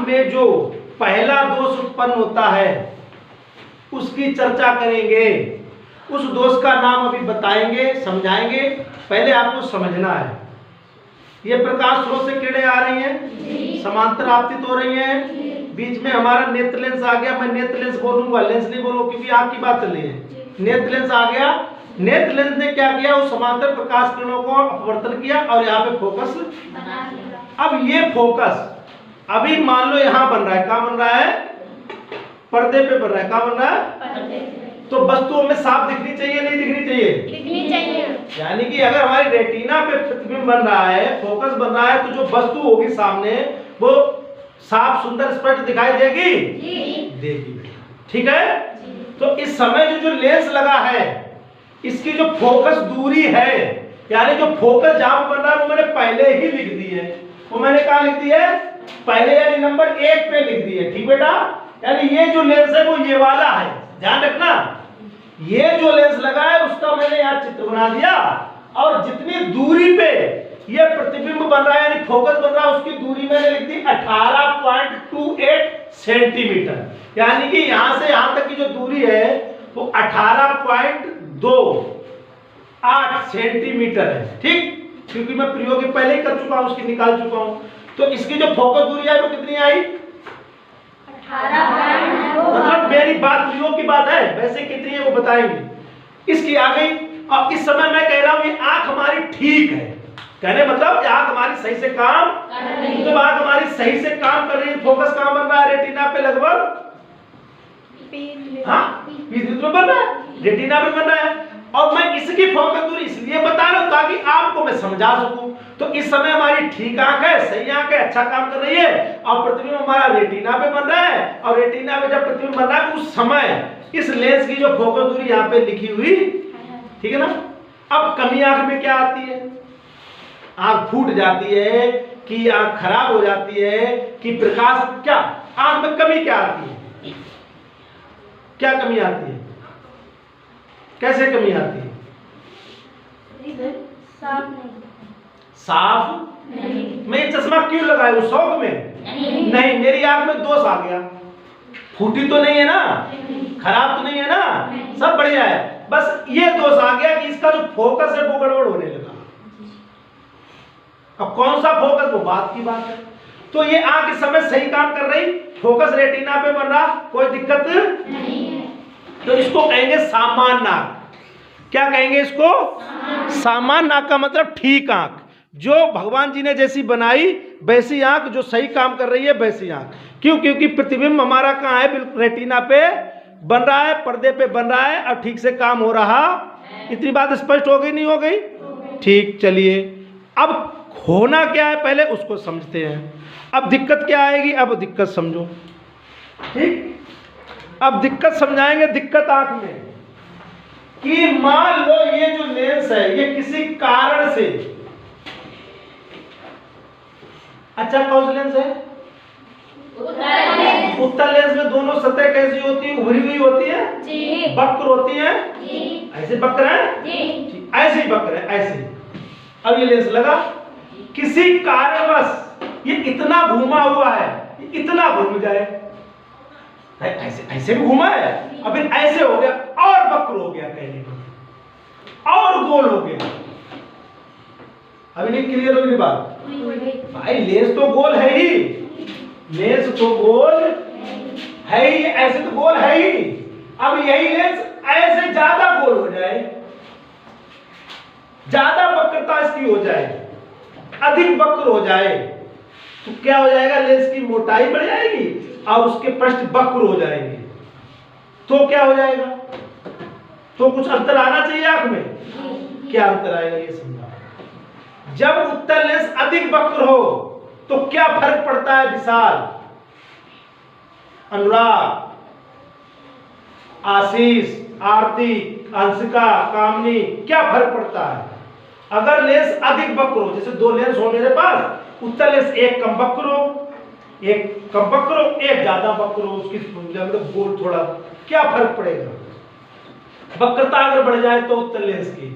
में जो पहला दोष उत्पन्न होता है उसकी चर्चा करेंगे। उस दोष का नाम अभी बताएंगे, समझाएंगे। पहले आपको समझना है, ये प्रकाश स्रोत से किरणें आ रही हैं, समांतर आपतित हो रही हैं, बीच में हमारा नेत्र लेंस आ गया। मैं नेत्र लेंस बोलूंगा, लेंस नहीं बोलूंगा, क्योंकि आँख की बात चल रही है। नेत्र लेंस आ गया। नेत्र लेंस ने क्या किया, उस समांतर प्रकाश किरणों को अपवर्तन किया और यहाँ पे फोकस बना दिया। अब ये फोकस अभी मान लो यहाँ बन रहा है, क्या बन रहा है, पर्दे पे बन रहा है, क्या बन रहा है, तो वस्तुओं में साफ दिखनी चाहिए, नहीं दिखनी चाहिए, दिखनी चाहिए। यानी कि अगर हमारी रेटिना पे प्रतिबिंब बन रहा है, फोकस बन रहा है, तो जो वस्तु होगी सामने वो साफ सुंदर स्पष्ट दिखाई देगी, देगी। ठीक है। तो इस समय जो लेंस लगा है इसकी जो फोकस दूरी है, यानी जो फोकस जहां बन रहा है वो मैंने पहले ही लिख दी है। वो मैंने कहा लिख दी है, पहले, यानी नंबर 1 पे लिख दी है। ठीक बेटा, यानी ये जो लेंस है वो ये वाला है, ध्यान रखना। ये जो लेंस लगा है उसका मैंने यहाँ चित्र बना दिया, और जितनी दूरी पे ये प्रतिबिंब बन रहा है यानी फोकस बन रहा है उसकी दूरी मैंने लिख दी 18.28 सेंटीमीटर। यानी कि यहां से यहां तक की जो दूरी है वो 18.28 सेंटीमीटर है। ठीक, क्योंकि मैं प्रयोग पहले ही कर चुका हूं, उसकी निकाल चुका हूं। तो इसकी जो फोकस दूरी है वो कितनी आई, 18.2। मतलब मेरी बात प्रयोग की बात है, वैसे कितनी है वो बताएंगे। इसकी आ गई। अब इस समय मैं कह रहा हूं ये आंख हमारी ठीक है, कहने मतलब आंख हमारी सही से काम कर रही है। तो आंख हमारी सही से काम कर रही है, फोकस कहां बन रहा है, रेटिना पे लगभग, हाँ बन रहा है, रेटिना पे बन रहा है। और मैं इसकी फोकस दूरी इसलिए बता रहा हूं ताकि आपको मैं समझा सकूं। तो इस समय हमारी ठीक आंख है, सही आंख है, अच्छा काम कर रही है, और प्रतिबिंब हमारा रेटिना पे बन रहा है, और रेटिना पे जब प्रतिबिंब बन रहा है उस समय इस लेंस की जो फोकस दूरी यहाँ पे लिखी हुई, ठीक है ना। अब कमी आंख में क्या आती है, आंख फूट जाती है कि आंख खराब हो जाती है कि प्रकाश, क्या आंख में कमी क्या आती है, क्या कमी आती है, कैसे कमी आती है, साफ नहीं। मैं ये चश्मा क्यों लगाया हूं, शौक में नहीं, मेरी आंख में दोष आ गया, फूटी तो नहीं है ना, खराब तो नहीं है ना, सब बढ़िया है, बस ये दोष आ गया कि इसका जो फोकस है वो गड़बड़ होने लगा। अब कौन सा फोकस, वो बात की बात है। तो ये आंख इस समय सही काम कर रही, फोकस रेटिना पे बन रहा, कोई दिक्कत नहीं है। तो इसको कहेंगे सामान्य नाक। क्या कहेंगे इसको, सामान्य नाक का मतलब ठीक आंख, जो भगवान जी ने जैसी बनाई वैसी आंख, जो सही काम कर रही है वैसी आंख। क्यों, क्योंकि प्रतिबिंब हमारा कहाँ है, बिल्कुल रेटिना पे बन रहा है, पर्दे पे बन रहा है, और ठीक से काम हो रहा। इतनी बात स्पष्ट हो गई, नहीं हो गई, ठीक। चलिए अब होना क्या है पहले उसको समझते हैं। अब दिक्कत क्या आएगी, अब दिक्कत समझो। ठीक, अब दिक्कत समझाएंगे। दिक्कत आंख में कि मान लो ये जो लेंस है ये किसी कारण से, अच्छा कौन सा लेंस है, उत्तल लेंस में दोनों सतह कैसी होती है, उभरी हुई होती है, वक्र होती है, ऐसे वक्र है, ऐसे ही वक्र है, ऐसे। अब ये लेंस लगा, किसी कारणवश ये इतना घूमा हुआ है, इतना घूम जाए, ऐसे ऐसे भी घूमा है, अब ऐसे हो गया और वक्र हो गया, कहने को और गोल हो गया। अभी नहीं क्लियर हो गई बात भाई, लेंस तो गोल है ही, लेंस तो गोल है ही, ऐसे तो गोल है ही। अब यही लेंस ऐसे ज्यादा गोल हो जाए, ज्यादा वक्रता इसकी हो जाए, अधिक वक्र हो जाए, तो क्या हो जाएगा, लेंस की मोटाई बढ़ जाएगी और उसके पृष्ठ वक्र हो जाएंगे। तो क्या हो जाएगा, तो कुछ अंतर आना चाहिए आंख में। क्या अंतर आएगा ये समझा। जब उत्तल लेंस अधिक वक्र हो तो क्या फर्क पड़ता है, विशाल, अनुराग, आशीष, आरती, अंशिका, कामनी, क्या फर्क पड़ता है। अगर लेंस अधिक वक्र हो, जैसे दो लेंस हो मेरे पास, उत्तल लेंस एक कम वक्र हो, एक कम वक्र हो, एक ज्यादा वक्र हो, उसकी मतलब गोल थोड़ा, क्या फर्क पड़ेगा। वक्रता अगर बढ़ जाए तो उत्तल लेंस की,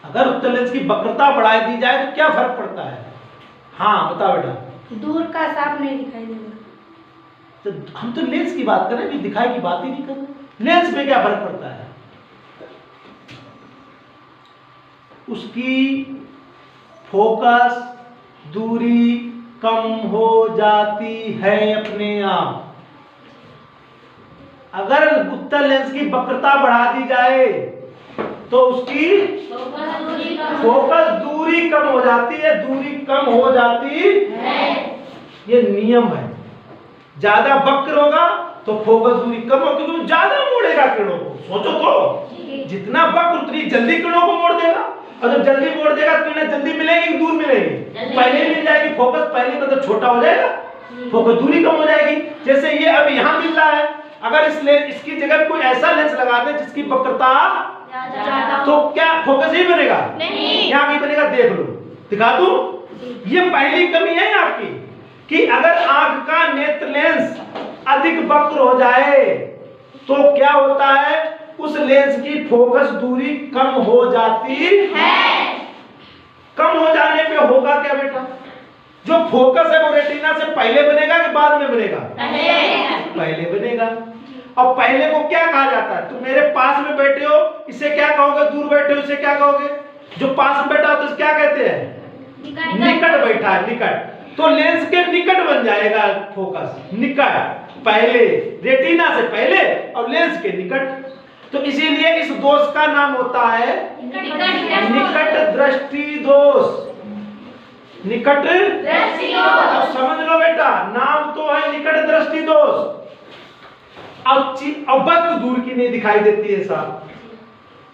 अगर उत्तल लेंस की वक्रता बढ़ा दी जाए तो क्या फर्क पड़ता है। हाँ बता बेटा। दूर का साफ नहीं दिखाई देगा। तो हम तो लेंस की बात कर रहे हैं, अभी दिखाई की बात ही नहीं कर रहे। लेंस में क्या फर्क पड़ता है? उसकी फोकस दूरी कम हो जाती है अपने आप। अगर उत्तल लेंस की वक्रता बढ़ा दी जाए तो उसकी फोकस दूरी कम हो जाती है, दूरी कम हो जाती है। ये नियम है। ज्यादा वक्र होगा तो फोकस दूरी कम होगी, क्योंकि ज्यादा मोड़ेगा किरणों को। सोचो तो, जितना वक्र उतनी जल्दी किरणों को मोड़ देगा, और जब जल्दी मोड़ देगा तो किरणें जल्दी मिलेगी, दूर मिलेगी, पहले ही मिल जाएगी। फोकस पहले मतलब छोटा हो जाएगा, फोकस दूरी कम हो जाएगी। जैसे ये अब यहाँ मिल रहा है, अगर इसकी जगह कोई ऐसा लेंस लगा दे जिसकी वक्रता तो क्या फोकस ही बनेगा? नहीं। यहाँ की बनेगा, देख लो, दिखा दूं। ये पहली कमी है आपकी कि अगर आंख का नेत्र लेंस अधिक वक्र हो जाए तो क्या होता है, उस लेंस की फोकस दूरी कम हो जाती है। कम हो जाने पे होगा क्या बेटा? जो फोकस है वो रेटिना से पहले बनेगा कि बाद में बनेगा? पहले बनेगा। और पहले को क्या कहा जाता है? तुम मेरे पास में बैठे हो, इसे क्या कहोगे? दूर बैठे हो, इसे क्या कहोगे? जो पास में बैठा हो तो क्या कहते हैं? निकट बैठा है, निकट। तो लेंस के निकट बन जाएगा फोकस, निकट पहले, रेटिना से पहले और लेंस के निकट। तो इसीलिए इस दोष का नाम होता है निकट दृष्टि दोष। निकट दृष्टि दोष, समझ लो बेटा, नाम तो है निकट दृष्टि दोष। अब वस्तु दूर की नहीं दिखाई देती है साहब।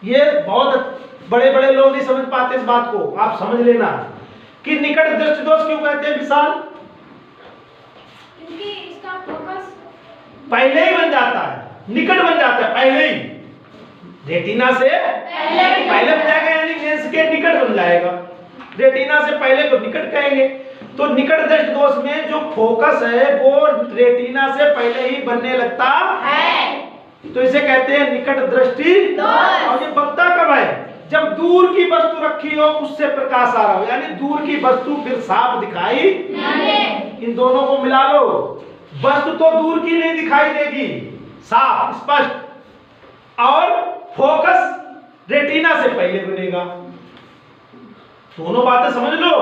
ये बहुत बड़े बड़े लोग नहीं समझ पाते इस बात को, आप समझ लेना कि निकट दृष्टि दोष क्यों कहते हैं विशाल? क्योंकि इसका फोकस पहले ही बन जाता है, निकट बन जाता है पहले ही, रेटिना से पहले बन जाएगा, यानी लेंस के निकट बन जाएगा। रेटिना से पहले को निकट कहेंगे। तो निकट दृष्टि दोष में जो फोकस है वो रेटिना से पहले ही बनने लगता है, तो इसे कहते हैं निकट दृष्टि दोष। और ये बनता कब है? जब दूर की वस्तु रखी हो, उससे प्रकाश आ रहा हो, यानी दूर की वस्तु फिर साफ दिखाई। इन दोनों को मिला लो, वस्तु तो दूर की नहीं दिखाई देगी, साफ स्पष्ट, और फोकस रेटिना से पहले बनेगा। दोनों बातें समझ लो।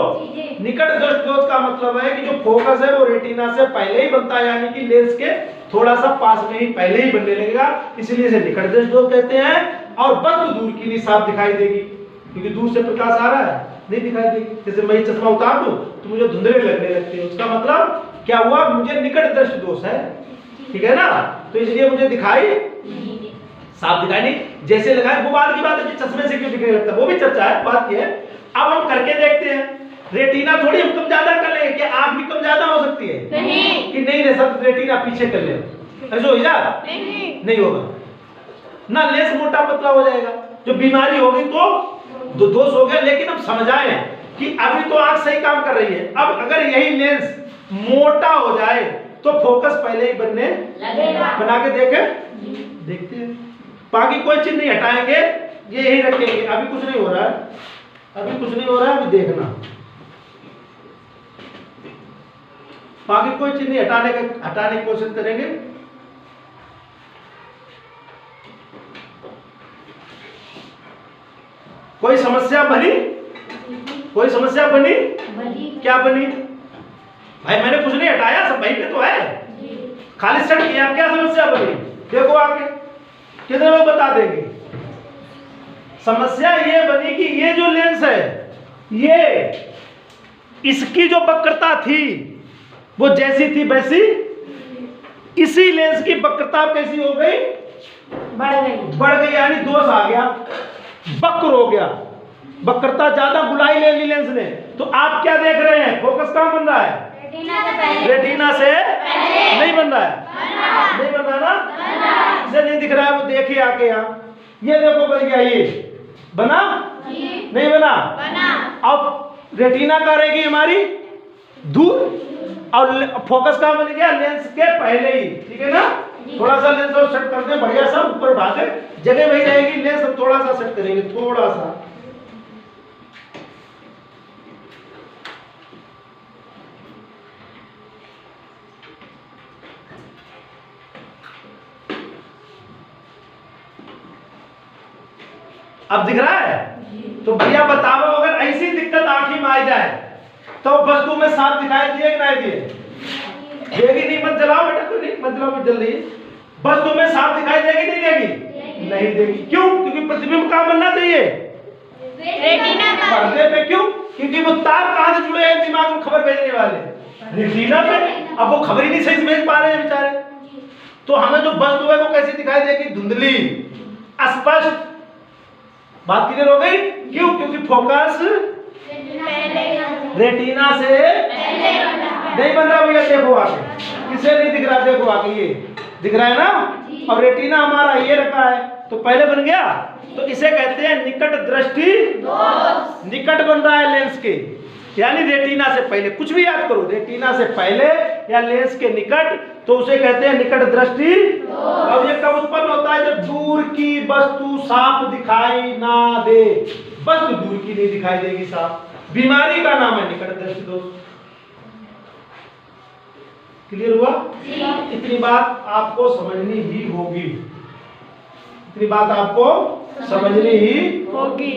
निकट दृष्टि दोष का मतलब है कि जो फोकस है वो रेटिना से पहले ही बनता है, यानी कि लेंस के थोड़ा सा पास में ही पहले ही बनने लगेगा, इसलिए इसे निकट दृष्टि दोष कहते हैं। और वस्तु दूर की नहीं साफ दिखाई देगी, क्योंकि दूर से प्रकाश आ रहा है, नहीं दिखाई देगी। जैसे मैं ये चश्मा उतार दूं तो मुझे धुंधले लगने लगते हैं, उसका मतलब क्या हुआ? मुझे निकट दृष्टि दोष है, ठीक है ना? तो इसलिए मुझे दिखाई साफ दिखाई नहीं। जैसे लगाए, वो बात की बात है कि चश्मे से क्यों दिखने लगता है, वो भी चर्चा है, बात ये है। अब हम करके देखते हैं, रेटिना थोड़ी हम कम ज्यादा कर लेंगे, क्या आंख भी कम ज्यादा हो सकती है? नहीं। कि नहीं रे, सब रेटिना पीछे कर ले, ऐसा हो जाएगा? नहीं होगा ना, लेंस मोटा पतला हो जाएगा, जो बीमारी होगी तो दोष हो गया। लेकिन हम समझाए कि अभी तो आंख सही काम कर रही है, अब अगर यही लेंस मोटा हो जाए तो फोकस पहले ही बनने लगेगा। बना के देखते हैं, बाकी कोई चीज नहीं हटाएंगे, ये यही रखेंगे। अभी कुछ नहीं हो रहा है, अभी कुछ नहीं हो रहा है, अभी देखना, बाकी कोई चीज नहीं हटाने की कोशिश करेंगे। कोई समस्या बनी? कोई समस्या बनी? क्या बनी भाई? मैंने कुछ नहीं हटाया, सब वहीं पे तो है, खाली सेट किया। क्या समस्या बनी? देखो आगे कितने लोग बता देंगे। समस्या ये बनी कि ये जो लेंस है, ये इसकी जो वक्रता थी वो जैसी थी वैसी, इसी लेंस की वक्रता कैसी हो गई? बढ़ गई, यानी दोष आ गया, वक्र हो गया, वक्रता ज्यादा बुलाई ले ली लेंस ने। तो आप क्या देख रहे हैं? फोकस कहाँ बन रहा है? रेटिना से नहीं बन रहा है, नहीं बन रहा ना, इसे नहीं दिख रहा है, वो देखिए आके यहाँ, ये देखो बन गया, ये बना नहीं बना? अब रेटिना का रहेगी हमारी दूर, और फोकस कहाँ बन गया? लेंस के पहले ही, ठीक है ना? थोड़ा सा लेंस और सेट करते हैं, बढ़िया सा ऊपर उठा दे, जगह वही रहेगी, लेंस थोड़ा सा सेट करेंगे, थोड़ा सा। अब दिख रहा है? तो भैया बताओ, अगर ऐसी दिक्कत आंखी में आ जाए तो वस्तु में साफ दिखाई दिए कि नहीं दिए? देगी नहीं? मत जलाओ बेटा, कोई नहीं, मत जलाओ, मत जल रही है। वस्तु में साफ दिखाई देगी नहीं देगी? नहीं देगी। क्यों? क्योंकि प्रतिबिंब कहाँ बनना चाहिए? रेटिना पर्दे पे। क्यों? क्योंकि वो तार कहाँ से जुड़े हैं दिमाग में खबर भेजने वाले? रेटिना पे। अब वो खबर ही नहीं सही से भेज पा रहे हैं बेचारे। तो हमें जो वस्तु है वो कैसी दिखाई देगी? धुंधली, अस्पष्ट। बात क्लियर हो गई? क्यों? क्योंकि फोकस रेटिना से नहीं बन रहा भैया। देखो आगे, किसे नहीं दिख रहा? देखो आगे, ये दिख रहा है ना? और रेटिना हमारा ये रखा है, तो पहले बन गया। तो इसे कहते हैं निकट दृष्टि दोष। निकट बन रहा है लेंस के, यानी रेटिना से पहले। कुछ भी याद करो, रेटिना से पहले या लेंस के निकट, तो उसे कहते हैं निकट दृष्टि। और ये कब उत्पन्न होता है? जब दूर की वस्तु साफ दिखाई ना दे। वस्तु दूर की नहीं दिखाई देगी साफ, बीमारी का नाम है निकट दृष्टि दोष। क्लियर हुआ? इतनी बात आपको समझनी ही होगी, इतनी बात आपको समझनी ही होगी।